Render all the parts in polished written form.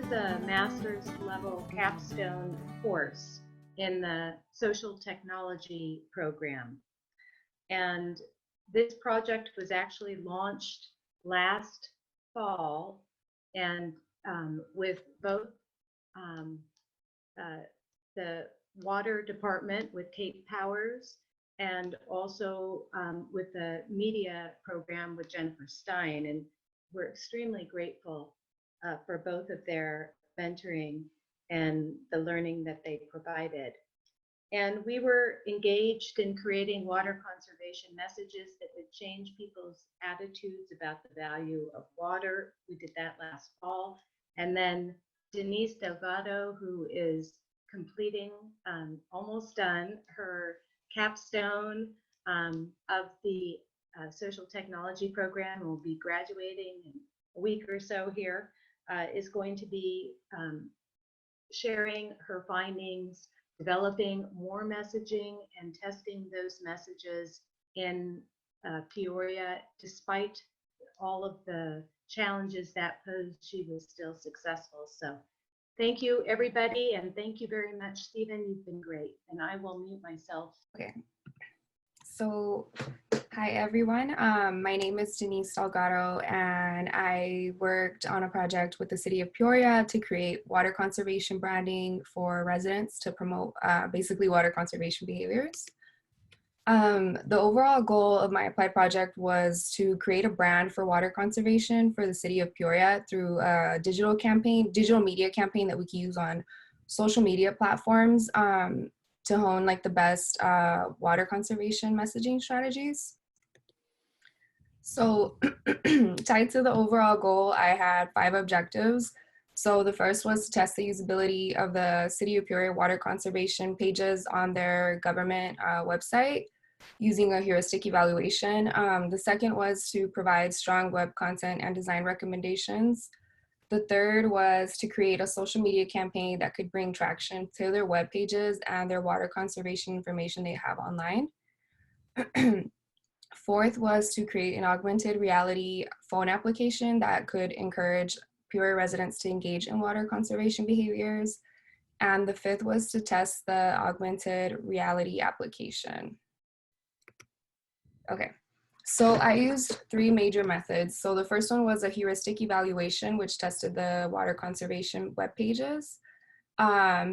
the master's level capstone course in the social technology program. And this project was actually launched last fall, and with both the water department with Kate Powers, and also with the media program with Jennifer Stein. And we're extremely grateful for both of their mentoring and the learning that they provided. And we were engaged in creating water conservation messages that would change people's attitudes about the value of water. We did that last fall. And then Denise Delgado, who is completing, almost done, her capstone of the social technology program, will be graduating in a week or so here, is going to be sharing her findings, developing more messaging and testing those messages in Peoria. Despite all of the challenges that posed, she was still successful. So thank you, everybody, and thank you very much, Stephen. You've been great, and I will mute myself. Okay. So, hi everyone. My name is Denise Delgado, and I worked on a project with the city of Peoria to create water conservation branding for residents to promote basically water conservation behaviors. The overall goal of my applied project was to create a brand for water conservation for the city of Peoria through a digital media campaign that we can use on social media platforms to hone like the best water conservation messaging strategies. So tied to the overall goal, I had 5 objectives. So the first was to test the usability of the City of Peoria water conservation pages on their government website using a heuristic evaluation. The second was to provide strong web content and design recommendations. The third was to create a social media campaign that could bring traction to their web pages and their water conservation information they have online. Fourth was to create an augmented reality phone application that could encourage Peoria residents to engage in water conservation behaviors. And the fifth was to test the augmented reality application. Okay. So I used 3 major methods. So the first one was a heuristic evaluation, which tested the water conservation web pages.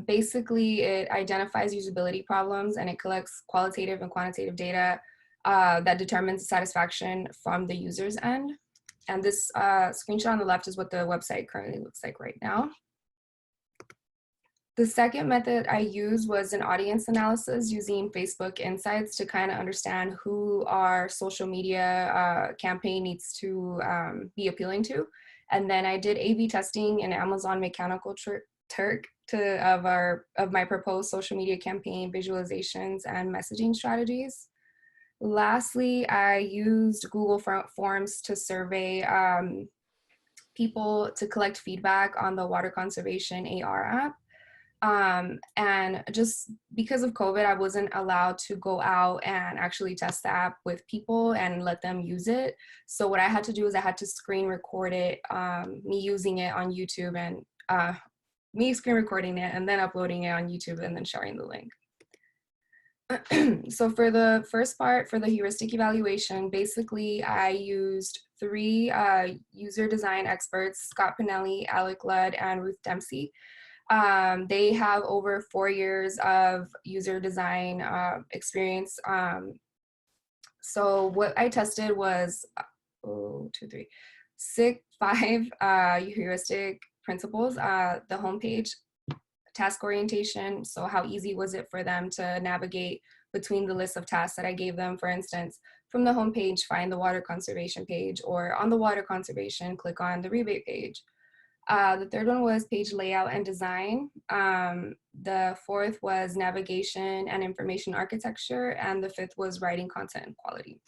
Basically, it identifies usability problems and it collects qualitative and quantitative data that determines satisfaction from the user's end. And this screenshot on the left is what the website currently looks like right now. The second method I used was an audience analysis using Facebook Insights to kind of understand who our social media campaign needs to be appealing to. And then I did A/B testing in Amazon Mechanical Turk of my proposed social media campaign visualizations and messaging strategies. Lastly, I used Google Forms to survey people to collect feedback on the water conservation AR app. And just because of COVID, I wasn't allowed to go out and actually test the app with people and let them use it. So what I had to do is I had to screen record it, me using it on YouTube, and me screen recording it and then uploading it on YouTube and then sharing the link. So for the first part, for the heuristic evaluation, basically I used 3 user design experts, Scott Pinelli, Alec Ludd, and Ruth Dempsey. They have over 4 years of user design experience. So what I tested was 5 heuristic principles. The homepage, task orientation, so how easy was it for them to navigate between the list of tasks that I gave them. For instance, from the homepage, find the water conservation page, or on the water conservation, click on the rebate page. The third one was page layout and design. The fourth was navigation and information architecture, and the fifth was writing content and quality.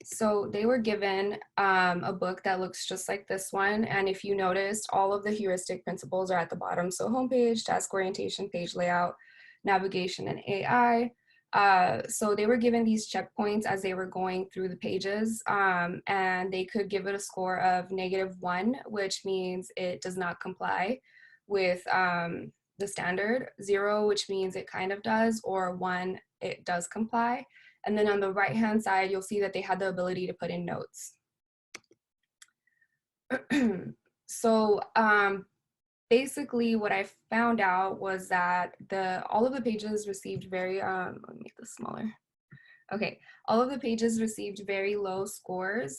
So they were given a book that looks just like this one, and if you noticed, all of the heuristic principles are at the bottom. So homepage, task orientation, page layout, navigation, and AI. So they were given these checkpoints as they were going through the pages, and they could give it a score of -1, which means it does not comply, with the standard, 0, which means it kind of does, or 1, it does comply. And then on the right-hand side, you'll see that they had the ability to put in notes. So basically what I found out was that all of the pages received very, let me make this smaller. Okay, all of the pages received very low scores.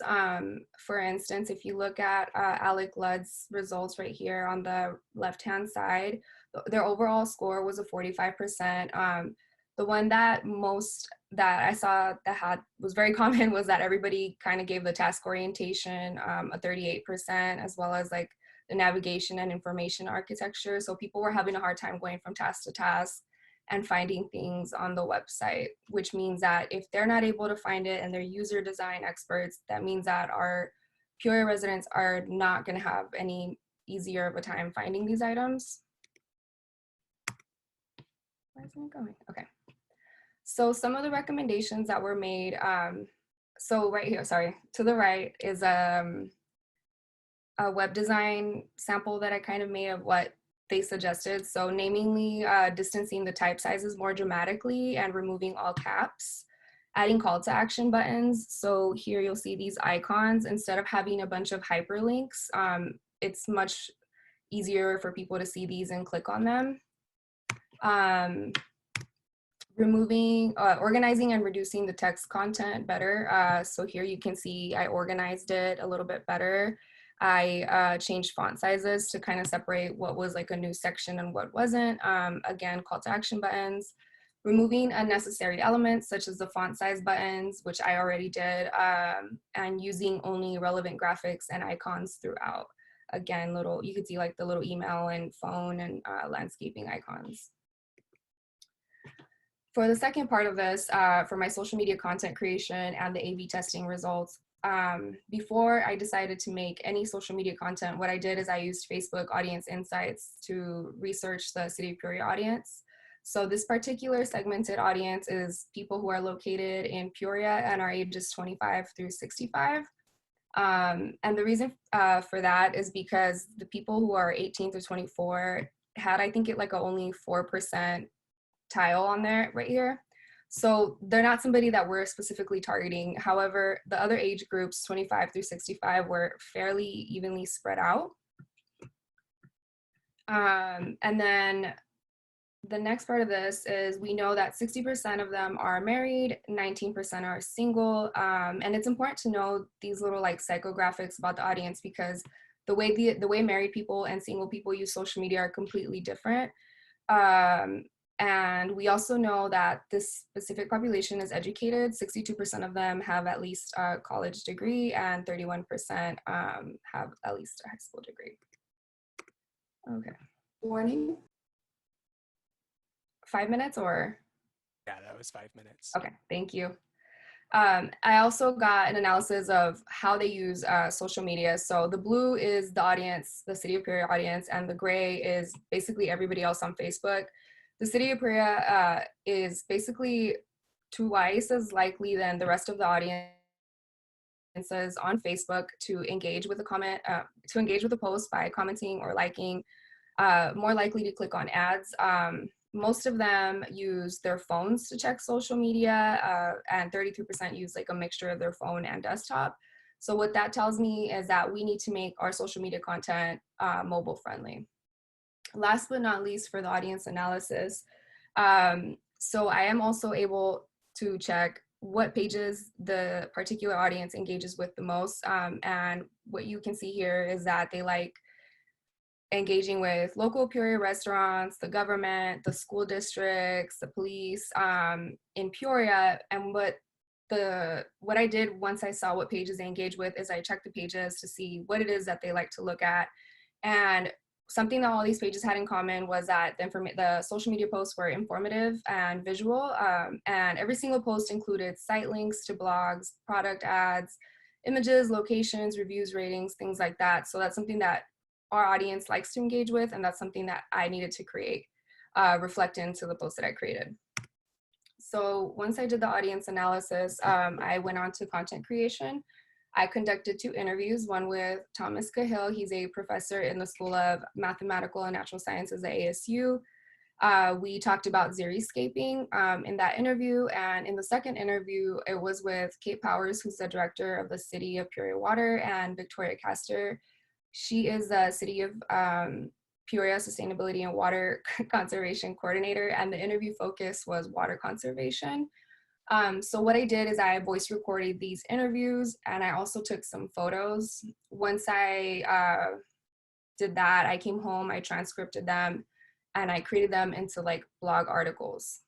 For instance, if you look at Alec Ludd's results right here on the left-hand side, their overall score was a 45%. The one that I saw that was very common was that everybody kind of gave the task orientation a 38%, as well as like the navigation and information architecture. So people were having a hard time going from task to task and finding things on the website, which means that if they're not able to find it and they're user design experts, that means that our Peoria residents are not going to have any easier of a time finding these items. Where isn't it going? Okay. So some of the recommendations that were made, so right here, sorry, to the right is a web design sample that I kind of made of what they suggested. So namely, distancing the type sizes more dramatically and removing all caps, adding call to action buttons. So here you'll see these icons. Instead of having a bunch of hyperlinks, it's much easier for people to see these and click on them. Organizing and reducing the text content better. So here you can see I organized it a little bit better. I changed font sizes to kind of separate what was like a new section and what wasn't. Again, call to action buttons. Removing unnecessary elements such as the font size buttons, which I already did, and using only relevant graphics and icons throughout. Again, you could see like the little email and phone and landscaping icons. For the second part of this, for my social media content creation and the A/B testing results, before I decided to make any social media content, what I did is I used Facebook Audience Insights to research the City of Peoria audience. So this particular segmented audience is people who are located in Peoria and are ages 25 through 65. And the reason for that is because the people who are 18 through 24 had, I think, only 4% tile on there right here. So they're not somebody that we're specifically targeting. However, the other age groups, 25 through 65, were fairly evenly spread out. And then the next part of this is we know that 60% of them are married, 19% are single. And it's important to know these little like psychographics about the audience because the way married people and single people use social media are completely different. And we also know that this specific population is educated. 62% of them have at least a college degree and 31% have at least a high school degree. Okay. Warning? 5 minutes or? Yeah, that was 5 minutes. Okay, thank you. I also got an analysis of how they use social media. So the blue is the audience, the City of Peoria audience, and the gray is basically everybody else on Facebook. The City of Peoria is basically twice as likely than the rest of the audiences on Facebook to engage with a post by commenting or liking, more likely to click on ads. Most of them use their phones to check social media, and 33% use like a mixture of their phone and desktop. So what that tells me is that we need to make our social media content mobile friendly. Last but not least, for the audience analysis, so I am also able to check what pages the particular audience engages with the most. And what you can see here is that they like engaging with local Peoria restaurants, the government, the school districts, the police in Peoria. And what I did once I saw what pages they engage with is I checked the pages to see what it is that they like to look at. And something that all these pages had in common was that the social media posts were informative and visual, and every single post included site links to blogs, product ads, images, locations, reviews, ratings, things like that. So that's something that our audience likes to engage with, and that's something that I needed to create, reflect into the post that I created. So once I did the audience analysis, I went on to content creation. I conducted 2 interviews, one with Thomas Cahill. He's a professor in the School of Mathematical and Natural Sciences at ASU. We talked about xeriscaping in that interview. And in the second interview, it was with Kate Powers, who's the director of the City of Peoria Water, and Victoria Castor. She is the City of Peoria Sustainability and Water Conservation Coordinator, and the interview focus was water conservation. So what I did is I voice recorded these interviews, and I also took some photos. Once I did that, I came home, I transcripted them, and I created them into like blog articles.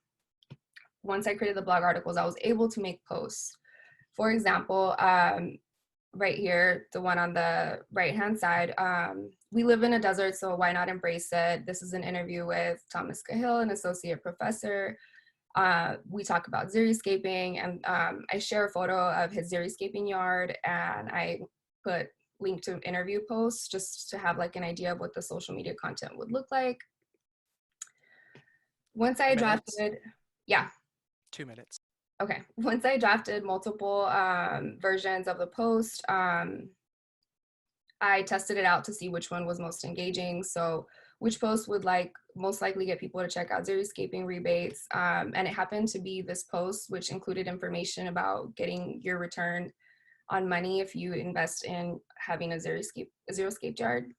Once I created the blog articles, I was able to make posts. For example, right here, the one on the right-hand side, we live in a desert, so why not embrace it? This is an interview with Thomas Cahill, an associate professor. We talk about xeriscaping, and I share a photo of his xeriscaping yard, and I put link to interview posts just to have like an idea of what the social media content would look like. Once I drafted, yeah. 2 minutes. Okay, once I drafted multiple versions of the post, I tested it out to see which one was most engaging. So which post would most likely get people to check out xeriscaping rebates. And it happened to be this post, which included information about getting your return on money if you invest in having a xeriscape yard.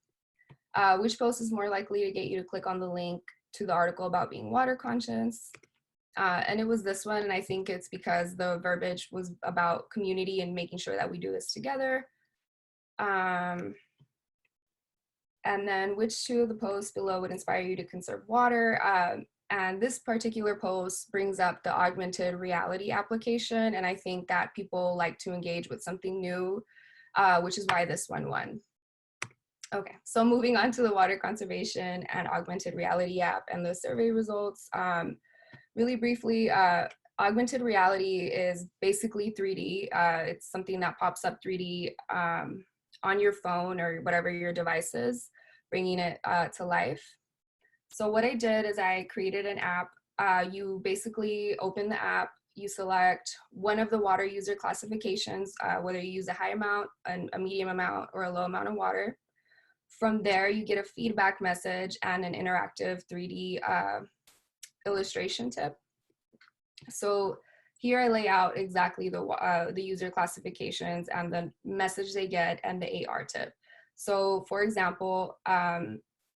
Which post is more likely to get you to click on the link to the article about being water conscious. And it was this one, and I think it's because the verbiage was about community and making sure that we do this together. And then which 2 of the posts below would inspire you to conserve water? And this particular post brings up the augmented reality application, and I think that people like to engage with something new, which is why this one won. Okay, so moving on to the water conservation and augmented reality app and the survey results. Really briefly, augmented reality is basically 3D. It's something that pops up 3D on your phone or whatever your device is, bringing it to life. So what I did is I created an app. You basically open the app, you select one of the water user classifications, whether you use a high amount, a medium amount, or a low amount of water. From there, you get a feedback message and an interactive 3D illustration tip. So here I lay out exactly the user classifications and the message they get and the AR tip. So for example,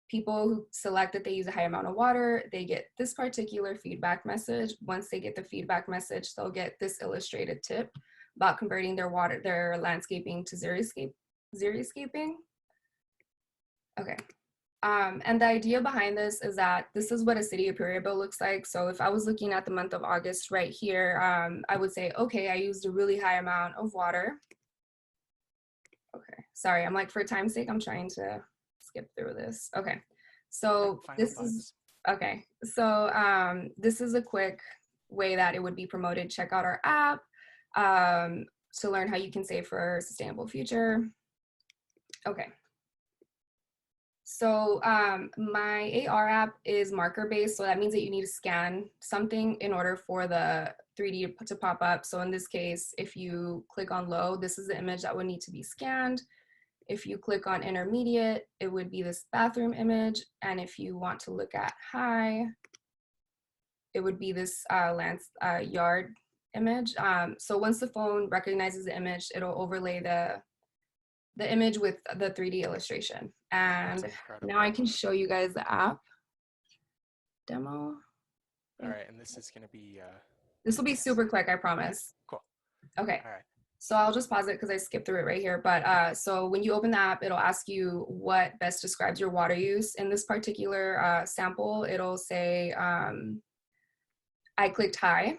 people who select that they use a high amount of water, they get this particular feedback message. Once they get the feedback message, they'll get this illustrated tip about converting their landscaping to xeriscaping. Okay. And the idea behind this is that this is what a City of Peoria bill looks like. So if I was looking at the month of August right here, I would say, okay, I used a really high amount of water. Okay, sorry, I'm like, for time's sake, I'm trying to skip through this. Okay, so this is, okay, so this is a quick way that it would be promoted. Check out our app to learn how you can save for a sustainable future. Okay. So my AR app is marker based. So that means that you need to scan something in order for the 3D to pop up. So in this case, if you click on low, this is the image that would need to be scanned. If you click on intermediate, it would be this bathroom image. And if you want to look at high, it would be this yard image. So once the phone recognizes the image, it'll overlay the image with the 3D illustration. And now I can show you guys the app demo. All right, and this is going to be... this will be super quick, I promise. Cool. Okay. All right. So I'll just pause it because I skipped through it right here. But so when you open the app, it'll ask you what best describes your water use. In this particular sample, it'll say, I clicked high.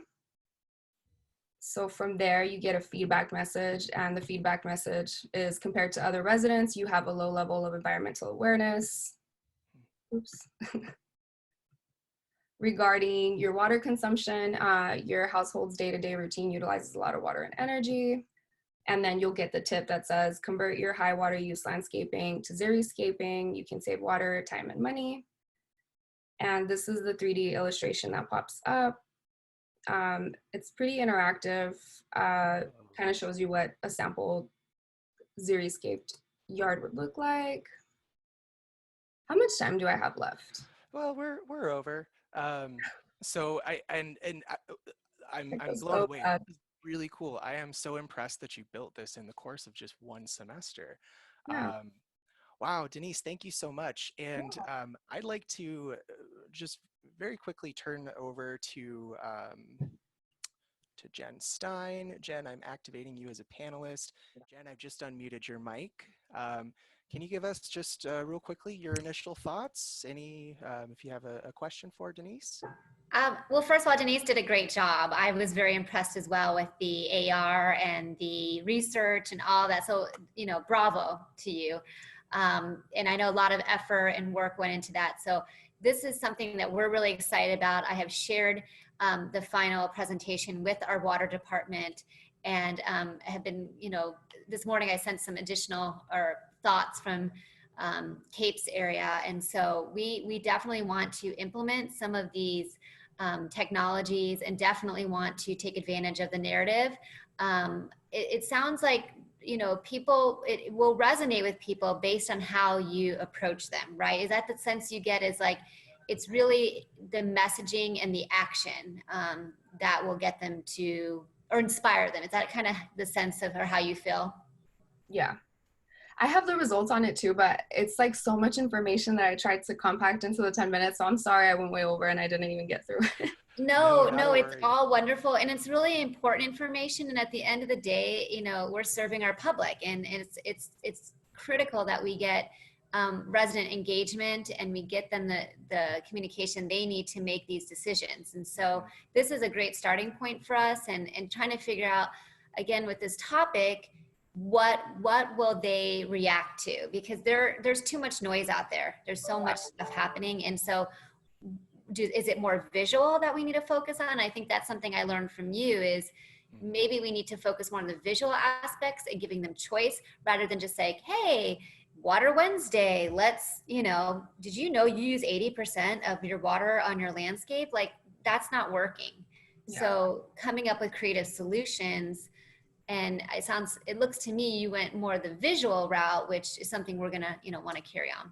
So from there, you get a feedback message, and the feedback message is, compared to other residents, you have a low level of environmental awareness. Oops. Regarding your water consumption, your household's day-to-day routine utilizes a lot of water and energy. And then you'll get the tip that says, convert your high water use landscaping to xeriscaping. You can save water, time, and money. And this is the 3D illustration that pops up. It's pretty interactive, kind of shows you what a sample xeriscaped yard would look like. How much time do I have left? Well, we're over. So It I'm goes blown so away. fast. This is really cool. I am so impressed that you built this in the course of just one semester. Yeah. Wow, Denise, thank you so much. And I'd like to just very quickly turn over to Jen Stein. Jen, I'm activating you as a panelist. Jen, I've just unmuted your mic. Can you give us just real quickly your initial thoughts? If you have a question for Denise? Well, first of all, Denise did a great job. I was very impressed as well with the AR and the research and all that. So, bravo to you. And I know a lot of effort and work went into that. So this is something that we're really excited about. I have shared the final presentation with our water department and have been, this morning I sent some additional thoughts from Cape's area. And so we definitely want to implement some of these technologies and definitely want to take advantage of the narrative. It sounds like, people, it will resonate with people based on how you approach them, right? Is that the sense you get, is like, it's really the messaging and the action that will get them to, or inspire them. Is that kind of the sense of, or how you feel? Yeah. I have the results on it too, but it's like so much information that I tried to compact into the 10 minutes. So I'm sorry I went way over and I didn't even get through it. No, not a it's worry. all wonderful. And it's really important information. And at the end of the day, we're serving our public, and it's critical that we get resident engagement and we get them the communication they need to make these decisions. And so this is a great starting point for us, and trying to figure out, again, with this topic, what will they react to? Because there's too much noise out there. There's so much stuff happening. And so is it more visual that we need to focus on? I think that's something I learned from you, is maybe we need to focus more on the visual aspects and giving them choice, rather than just saying, hey, Water Wednesday, let's, did you know you use 80% of your water on your landscape? Like, that's not working. Yeah. So coming up with creative solutions, and it looks to me you went more the visual route, which is something we're gonna, want to carry on.